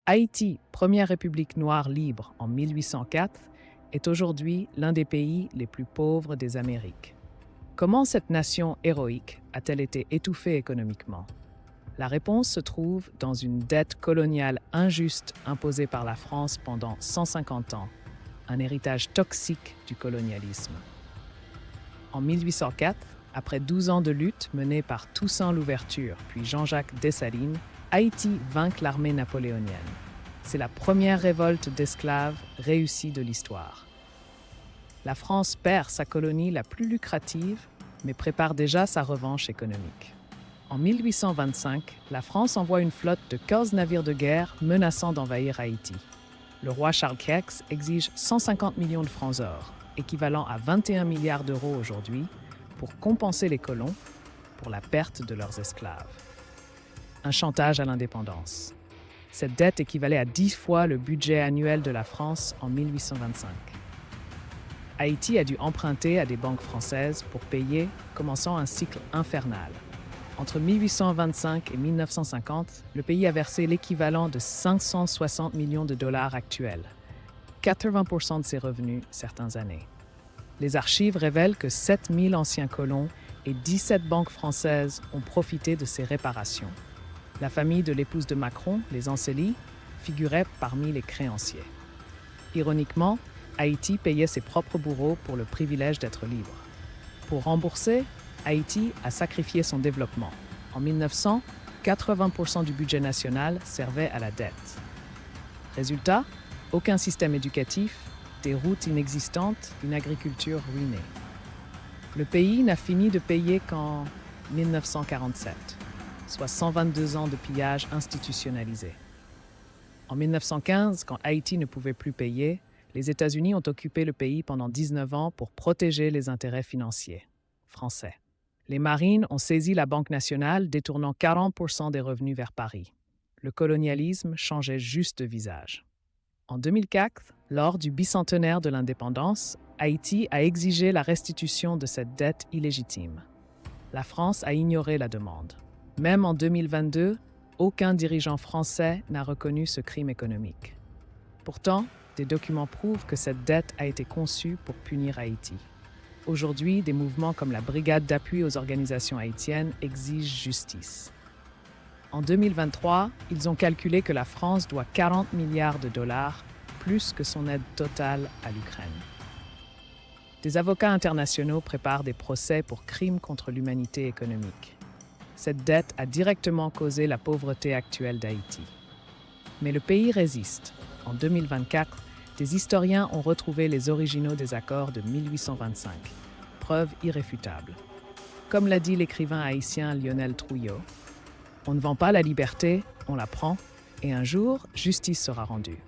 Haïti, première république noire libre en 1804, est aujourd'hui l'un des pays les plus pauvres des Amériques. Comment cette nation héroïque a-t-elle été étouffée économiquement? La réponse se trouve dans une dette coloniale injuste imposée par la France pendant 150 ans, un héritage toxique du colonialisme. En 1804, après 12 ans de lutte menée par Toussaint Louverture puis Jean-Jacques Dessalines, Haïti vainc l'armée napoléonienne. C'est la première révolte d'esclaves réussie de l'histoire. La France perd sa colonie la plus lucrative, mais prépare déjà sa revanche économique. En 1825, la France envoie une flotte de 15 navires de guerre menaçant d'envahir Haïti. Le roi Charles Quex exige 150 millions de francs or, équivalent à 21 milliards d'euros aujourd'hui, pour compenser les colons pour la perte de leurs esclaves. Un chantage à l'indépendance. Cette dette équivalait à 10 fois le budget annuel de la France en 1825. Haïti a dû emprunter à des banques françaises pour payer, commençant un cycle infernal. Entre 1825 et 1950, le pays a versé l'équivalent de 560 millions de dollars actuels, 80% de ses revenus certaines années. Les archives révèlent que 7000 anciens colons et 17 banques françaises ont profité de ces réparations. La famille de l'épouse de Macron, les Ancely, figurait parmi les créanciers. Ironiquement, Haïti payait ses propres bourreaux pour le privilège d'être libre. Pour rembourser, Haïti a sacrifié son développement. En 1900, 80% du budget national servait à la dette. Résultat, aucun système éducatif, des routes inexistantes, une agriculture ruinée. Le pays n'a fini de payer qu'en 1947, soit 122 ans de pillage institutionnalisé. En 1915, quand Haïti ne pouvait plus payer, les États-Unis ont occupé le pays pendant 19 ans pour protéger les intérêts financiers français. Les Marines ont saisi la Banque nationale, détournant 40% des revenus vers Paris. Le colonialisme changeait juste de visage. En 2004, lors du bicentenaire de l'indépendance, Haïti a exigé la restitution de cette dette illégitime. La France a ignoré la demande. Même en 2022, aucun dirigeant français n'a reconnu ce crime économique. Pourtant, des documents prouvent que cette dette a été conçue pour punir Haïti. Aujourd'hui, des mouvements comme la Brigade d'appui aux organisations haïtiennes exigent justice. En 2023, ils ont calculé que la France doit 40 milliards de dollars, plus que son aide totale à l'Ukraine. Des avocats internationaux préparent des procès pour crimes contre l'humanité économique. Cette dette a directement causé la pauvreté actuelle d'Haïti. Mais le pays résiste. En 2024, des historiens ont retrouvé les originaux des accords de 1825. Preuve irréfutable. Comme l'a dit l'écrivain haïtien Lionel Trouillot, on ne vend pas la liberté, on la prend, et un jour, justice sera rendue.